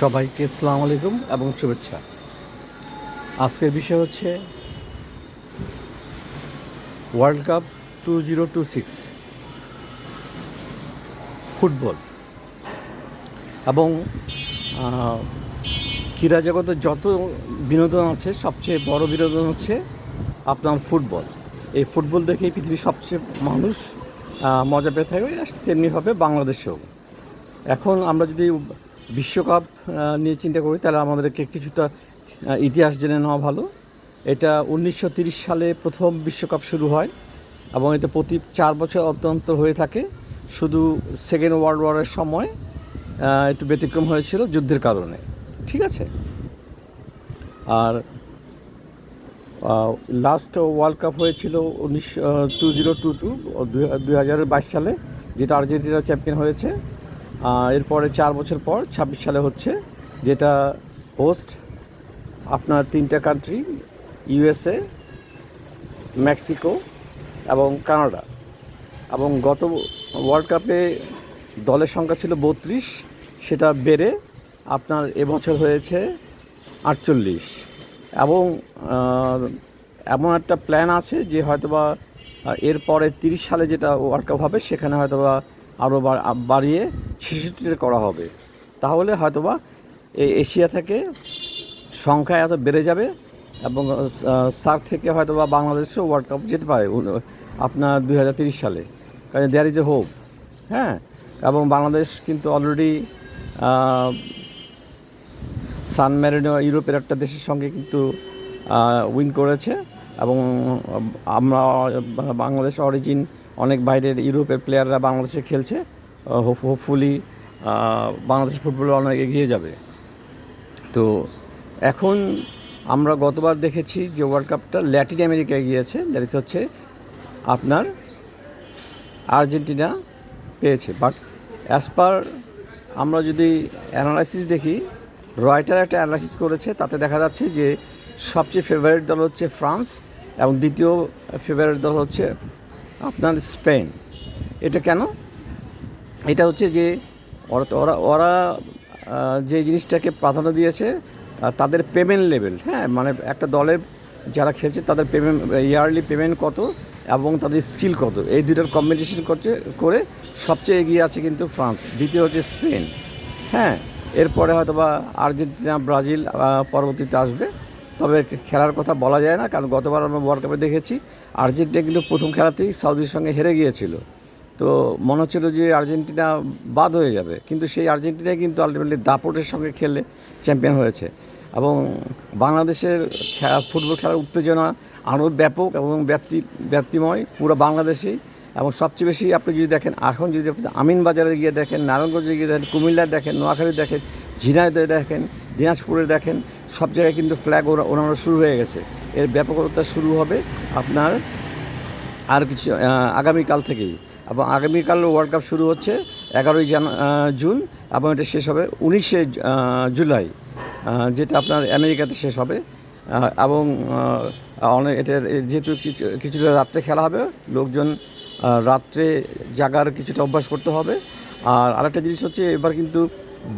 সবাইকে আসসালামু আলাইকুম এবং শুভেচ্ছা। আজকের বিষয় হচ্ছে ওয়ার্ল্ড কাপ 2026 ফুটবল এবং ক্রীড়া জগতে যত বিনোদন আছে সবচেয়ে বড় বিনোদন হচ্ছে আপনার ফুটবল। এই ফুটবল দেখেই পৃথিবীর সবচেয়ে মানুষ মজা পেয়ে থাকে, তেমনিভাবে বাংলাদেশেও। এখন আমরা যদি বিশ্বকাপ নিয়ে চিন্তা করি তাহলে আমাদেরকে কিছুটা ইতিহাস জেনে নেওয়া ভালো। এটা 1930 সালে প্রথম বিশ্বকাপ শুরু হয় এবং এটা প্রতি 4 বছর অন্তর হয়ে থাকে। শুধু সেকেন্ড ওয়ার্ল্ড ওয়ারের সময় একটু ব্যতিক্রম হয়েছিল যুদ্ধের কারণে, ঠিক আছে। আর লাস্ট ওয়ার্ল্ড কাপ হয়েছিল 2022 সালে, যেটা আর্জেন্টিনা চ্যাম্পিয়ন হয়েছে। এরপরে 4 বছর পর 26 সালে হচ্ছে, যেটা হোস্ট আপনার 3টা কান্ট্রি, ইউএসএ, মেক্সিকো এবং কানাডা। এবং গত ওয়ার্ল্ড কাপে দলের সংখ্যা ছিল 32, সেটা বেড়ে আপনার এবছর হয়েছে 48। এবং এমন একটা প্ল্যান আছে যে হয়তোবা এরপরে 30 সালে যেটা ওয়ার্ল্ড কাপ হবে সেখানে হয়তোবা আরও বাড়িয়ে 66 করা হবে। তাহলে হয়তোবা এই এশিয়া থেকে সংখ্যা এত বেড়ে যাবে এবং সার্ক থেকে হয়তোবা বাংলাদেশও ওয়ার্ল্ড কাপ যেতে পারে আপনার 2030 সালে, কারণ দেয়ার ইজ এ হোপ। হ্যাঁ, এবং বাংলাদেশ কিন্তু অলরেডি সান মেরিনো ইউরোপের একটা দেশের সঙ্গে কিন্তু উইন করেছে। এবং আমরা বাংলাদেশ অরিজিন অনেক বাইরের ইউরোপের প্লেয়াররা বাংলাদেশে খেলছে। হোপফুলি বাংলাদেশ ফুটবল অনেক এগিয়ে যাবে। তো এখন আমরা গতবার দেখেছি যে ওয়ার্ল্ড কাপটা ল্যাটিন আমেরিকায় গিয়েছে, দ্যাট হচ্ছে আপনার আর্জেন্টিনা পেয়েছে। বাট অ্যাজ পার আমরা যদি অ্যানালাইসিস দেখি, রয়টার একটা অ্যানালাইসিস করেছে, তাতে দেখা যাচ্ছে যে সবচেয়ে ফেভারিট দল হচ্ছে ফ্রান্স এবং দ্বিতীয় ফেভারিট দল হচ্ছে আপনার স্পেন। এটা কেন? এটা হচ্ছে যে ওরা যে জিনিসটাকে প্রাধান্য দিয়েছে তাদের পেমেন্ট লেভেল। হ্যাঁ, মানে একটা দলের যারা খেলছে তাদের পেমেন্ট, ইয়ারলি পেমেন্ট কত এবং তাদের স্কিল কত, এই দুটোর কম্বিনেশন করে সবচেয়ে এগিয়ে আছে কিন্তু ফ্রান্স, দ্বিতীয় হচ্ছে স্পেন। হ্যাঁ, এরপরে হয়তো বা আর্জেন্টিনা, ব্রাজিল পরবর্তীতে আসবে। তবে খেলার কথা বলা যায় না, কারণ গতবার আমরা ওয়ার্ল্ড কাপে দেখেছি আর্জেন্টিনা কিন্তু প্রথম খেলাতেই সৌদির সঙ্গে হেরে গিয়েছিল। তো মনে হচ্ছিল যে আর্জেন্টিনা বাদ হয়ে যাবে, কিন্তু সেই আর্জেন্টিনাই কিন্তু আলটিমেটলি দাপটের সঙ্গে খেলে চ্যাম্পিয়ন হয়েছে। এবং বাংলাদেশের ফুটবল খেলার উত্তেজনা আরও ব্যাপক এবং ব্যাপ্তিময় পুরো বাংলাদেশেই। এবং সবচেয়ে বেশি আপনি যদি দেখেন, এখন যদি আপনি আমিনবাজারে গিয়ে দেখেন, নারায়ণগঞ্জে গিয়ে দেখেন, কুমিল্লায় দেখেন, নোয়াখালী দেখেন, ঝিনাইদহে দেখেন, দিনাজপুরে দেখেন, সব জায়গায় কিন্তু ফ্ল্যাগ ওড়ানো শুরু হয়ে গেছে। এর ব্যাপকতা শুরু হবে আপনার আর কিছু আগামীকাল থেকেই। এবং আগামীকাল ওয়ার্ল্ড কাপ শুরু হচ্ছে 11ই জুন এবং এটা শেষ হবে 19শে জুলাই, যেটা আপনার আমেরিকাতে শেষ হবে। এবং অনেক এটা যেহেতু কিছুটা রাত্রে খেলা হবে, লোকজন রাত্রে জাগার কিছুটা অভ্যাস করতে হবে। আর আরেকটা জিনিস হচ্ছে, এবার কিন্তু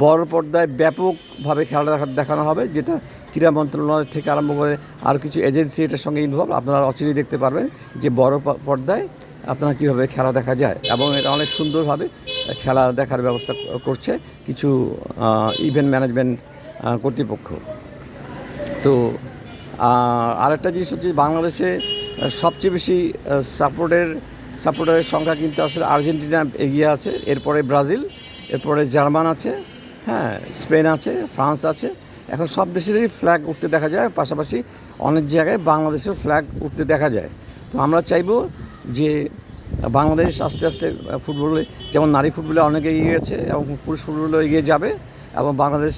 বড় পর্দায় ব্যাপকভাবে খেলা দেখানো হবে, যেটা ক্রীড়া মন্ত্রণালয় থেকে আরম্ভ করে আর কিছু এজেন্সি এটার সঙ্গে ইনভলভ। আপনারা অচিরেই দেখতে পারবেন যে বড় পর্দায় আপনারা কীভাবে খেলা দেখা যায়। এবং এটা অনেক সুন্দরভাবে খেলা দেখার ব্যবস্থা করছে কিছু ইভেন্ট ম্যানেজমেন্ট কর্তৃপক্ষ। তো আরেকটা জিনিস হচ্ছে, বাংলাদেশে সবচেয়ে বেশি সাপোর্টারের সংখ্যা কিন্তু আসলে আর্জেন্টিনা এগিয়ে আছে, এরপরে ব্রাজিল, এরপরে জার্মান আছে, হ্যাঁ, স্পেন আছে, ফ্রান্স আছে। এখন সব দেশেরই ফ্ল্যাগ উঠতে দেখা যায়, পাশাপাশি অনেক জায়গায় বাংলাদেশের ফ্ল্যাগ উঠতে দেখা যায়। তো আমরা চাইব যে বাংলাদেশ আস্তে আস্তে ফুটবলে, যেমন নারী ফুটবলে অনেক এগিয়ে গেছে এবং পুরুষ ফুটবলে এগিয়ে যাবে। এবং বাংলাদেশ,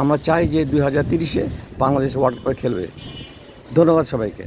আমরা চাই যে 2030-এ বাংলাদেশ ওয়ার্ল্ড কাপে খেলবে। ধন্যবাদ সবাইকে।